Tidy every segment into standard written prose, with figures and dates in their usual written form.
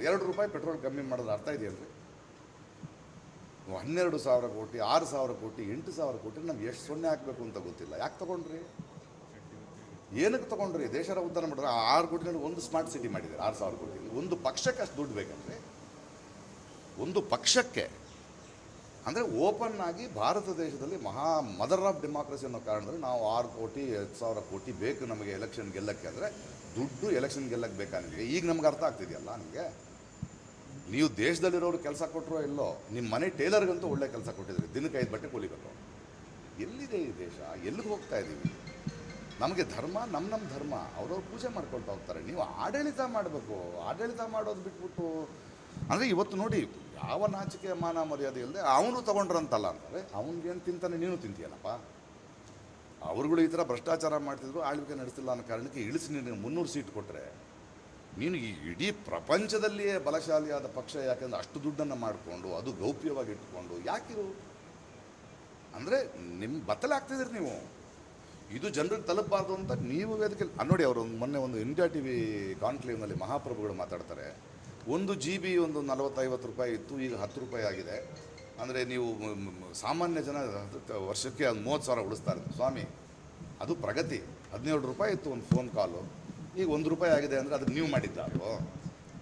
₹2 petrol ಕಮ್ಮಿ ಮಾಡೋದು ಅರ್ಥ ಇದೆಯಲ್ರಿ? 12,000 ಕೋಟಿ, 6,000 ಕೋಟಿ, 8,000 ಕೋಟಿ ನಮ್ಗೆ ಎಷ್ಟು ಸೊನ್ನೆ ಹಾಕಬೇಕು ಅಂತ ಗೊತ್ತಿಲ್ಲ. ಯಾಕೆ ತೊಗೊಂಡ್ರಿ? ಏನಕ್ಕೆ ತೊಗೊಂಡ್ರಿ? ದೇಶದ ಉದ್ಧಾರ ಮಾಡಿದ್ರೆ 6 ಕೋಟಿನಲ್ಲಿ ಒಂದು ಸ್ಮಾರ್ಟ್ ಸಿಟಿ ಮಾಡಿದ್ದಾರೆ. 6,000 ಕೋಟಿ ಒಂದು ಪಕ್ಷಕ್ಕೆ ಅಷ್ಟು ದುಡ್ಡು ಬೇಕಂದ್ರೆ, ಒಂದು ಪಕ್ಷಕ್ಕೆ ಅಂದರೆ ಓಪನ್ ಆಗಿ ಭಾರತ ದೇಶದಲ್ಲಿ ಮದರ್ ಆಫ್ ಡೆಮಾಕ್ರಸಿ ಅನ್ನೋ ಕಾರಣದಲ್ಲಿ ನಾವು 6 ಕೋಟಿ 10,000 ಕೋಟಿ ಬೇಕು ನಮಗೆ ಎಲೆಕ್ಷನ್ ಗೆಲ್ಲಕ್ಕೆ. ಅಂದರೆ ದುಡ್ಡು ಎಲೆಕ್ಷನ್ ಗೆಲ್ಲಕ್ಕೆ ಬೇಕಾಗಿದೆ. ಈಗ ನಮ್ಗೆ ಅರ್ಥ ಆಗ್ತಿದೆಯಲ್ಲ ನಿಮಗೆ. ನೀವು ದೇಶದಲ್ಲಿರೋರು ಕೆಲಸ ಕೊಟ್ಟರೋ ಇಲ್ಲೋ, ನಿಮ್ಮ ಮನೆ ಟೇಲರ್ಗಂತೂ ಒಳ್ಳೆ ಕೆಲಸ ಕೊಟ್ಟಿದ್ರಿ, ದಿನಕ್ಕೆ 5 ಬಟ್ಟೆ ಕೂಲಿಬೇಕು. ಎಲ್ಲಿದೆ ಈ ದೇಶ? ಎಲ್ಲಿಗೆ ಹೋಗ್ತಾ ಇದ್ದೀವಿ? ನಮಗೆ ಧರ್ಮ ನಮ್ಮ ಧರ್ಮ ಅವ್ರವ್ರು ಪೂಜೆ ಮಾಡ್ಕೊಳ್ತಾ ಹೋಗ್ತಾರೆ. ನೀವು ಆಡಳಿತ ಮಾಡಬೇಕು. ಆಡಳಿತ ಮಾಡೋದು ಬಿಟ್ಬಿಟ್ಟು ಅಂದರೆ ಇವತ್ತು ನೋಡಿ, ಯಾವ ನಾಚಿಕೆ ಮಾನ ಮರ್ಯಾದೆ ಇಲ್ಲದೆ ಅವನು ತೊಗೊಂಡ್ರಂತಲ್ಲ ಅಂತಾರೆ. ಅವ್ನಿಗೇನು ತಿಂತಾನೆ, ನೀನು ತಿಂತೀಯನಪ್ಪ. ಅವ್ರುಗಳು ಈ ಥರ ಭ್ರಷ್ಟಾಚಾರ ಮಾಡ್ತಿದ್ರು, ಆಳ್ವಿಕೆ ನಡೆಸ್ತಿಲ್ಲ ಅನ್ನೋ ಕಾರಣಕ್ಕೆ ಇಳಿಸಿ ನಿನಗೆ 300 ಸೀಟ್ ಕೊಟ್ಟರೆ ನೀನು ಈ ಇಡೀ ಪ್ರಪಂಚದಲ್ಲಿಯೇ ಬಲಶಾಲಿಯಾದ ಪಕ್ಷ. ಯಾಕೆಂದರೆ ಅಷ್ಟು ದುಡ್ಡನ್ನು ಮಾಡಿಕೊಂಡು ಅದು ಗೌಪ್ಯವಾಗಿ ಇಟ್ಕೊಂಡು ಯಾಕಿರು ಅಂದರೆ ನಿಮ್ಮ ಬತ್ತಲಾಗ್ತಿದ್ದೀರಿ ನೀವು. ಇದು ಜನರಿಗೆ ತಲುಪಬಾರ್ದು ಅಂತ ನೀವು ವೇದಿಕೆ ನೋಡಿ. ಅವರು ಮೊನ್ನೆ ಒಂದು ಇಂಡಿಯಾ TV ಕಾನ್ಕ್ಲೇವ್ನಲ್ಲಿ ಮಹಾಪ್ರಭುಗಳು ಮಾತಾಡ್ತಾರೆ. 1 GB ಒಂದು 40-50 ರೂಪಾಯಿ ಇತ್ತು, ಈಗ 10 ರೂಪಾಯಿ ಆಗಿದೆ. ಅಂದರೆ ನೀವು ಸಾಮಾನ್ಯ ಜನ ವರ್ಷಕ್ಕೆ 30,000 ಉಳಿಸ್ತಾರೆ ಸ್ವಾಮಿ. ಅದು ಪ್ರಗತಿ. 17 ರೂಪಾಯಿ ಇತ್ತು ಒಂದು ಫೋನ್ ಕಾಲು, ಈಗ 1 ರೂಪಾಯಿ ಆಗಿದೆ. ಅಂದರೆ ಅದಕ್ಕೆ ನೀವು ಮಾಡಿದ್ದಾರೋ?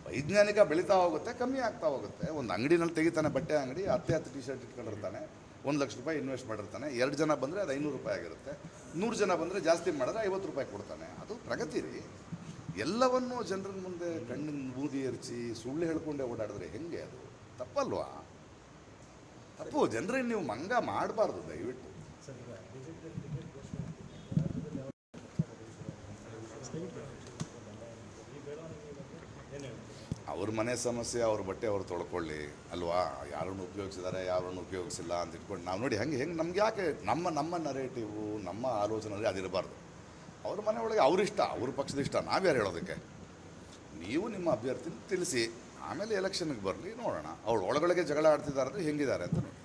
ವೈಜ್ಞಾನಿಕ ಬೆಳೀತಾ ಹೋಗುತ್ತೆ, ಕಮ್ಮಿ ಆಗ್ತಾ ಹೋಗುತ್ತೆ. ಒಂದು ಅಂಗಡಿನಲ್ಲಿ ತೆಗಿತಾನೆ, ಬಟ್ಟೆ ಅಂಗಡಿ, 10 ಟಿ ಶರ್ಟ್ ಇಟ್ಕೊಂಡಿರ್ತಾನೆ, 1 ಲಕ್ಷ ರೂಪಾಯಿ ಇನ್ವೆಸ್ಟ್ ಮಾಡಿರ್ತಾನೆ. 2 ಜನ ಬಂದರೆ ಅದು 500 ರೂಪಾಯಿ ಆಗಿರುತ್ತೆ. 100 ಜನ ಬಂದರೆ ಜಾಸ್ತಿ ಮಾಡಿದ್ರೆ 50 ರೂಪಾಯಿ ಕೊಡ್ತಾನೆ. ಅದು ಪ್ರಗತಿ ರೀ. ಎಲ್ಲವನ್ನೂ ಜನರ ಮುಂದೆ ಕಣ್ಣಿನ ಬೂದಿ ಎರಚಿ ಸುಳ್ಳು ಹೇಳ್ಕೊಂಡೇ ಓಡಾಡಿದ್ರೆ ಹೆಂಗೆ? ಅದು ತಪ್ಪಲ್ವಾ? ತಪ್ಪು. ಜನರಿಗೆ ನೀವು ಮಂಗ ಮಾಡಬಾರ್ದು ದಯವಿಟ್ಟು. ಅವ್ರ ಮನೆ ಸಮಸ್ಯೆ, ಅವ್ರ ಬಟ್ಟೆ ಅವ್ರು ತೊಳ್ಕೊಳ್ಳಿ ಅಲ್ವಾ? ಯಾರನ್ನು ಉಪಯೋಗಿಸಿದ್ದಾರೆ, ಯಾರನ್ನು ಉಪಯೋಗಿಸಿಲ್ಲ ಅಂತ ಇಟ್ಕೊಂಡು ನಾವು ನೋಡಿ ಹೆಂಗೆ ನಮ್ಗೆ ಯಾಕೆ ನಮ್ಮ ನರೇಟಿವು, ನಮ್ಮ ಆಲೋಚನೆ ಅದಿರಬಾರ್ದು. ಅವ್ರ ಮನೆ ಒಳಗೆ ಅವ್ರಿಷ್ಟ, ಅವ್ರ ಪಕ್ಷದ ಇಷ್ಟ, ನಾವ್ಯಾರು ಹೇಳೋದಕ್ಕೆ? ನೀವು ನಿಮ್ಮ ಅಭ್ಯರ್ಥಿ ತಿಳಿಸಿ, ಆಮೇಲೆ ಎಲೆಕ್ಷನ್ಗೆ ಬರಲಿ, ನೋಡೋಣ. ಅವಳು ಒಳಗೊಳಗೆ ಜಗಳ ಆಡ್ತಿದ್ದಾರೆ ಅಂದರೆ ಹೆಂಗಿದ್ದಾರೆ ಅಂತ ನೋಡಿ.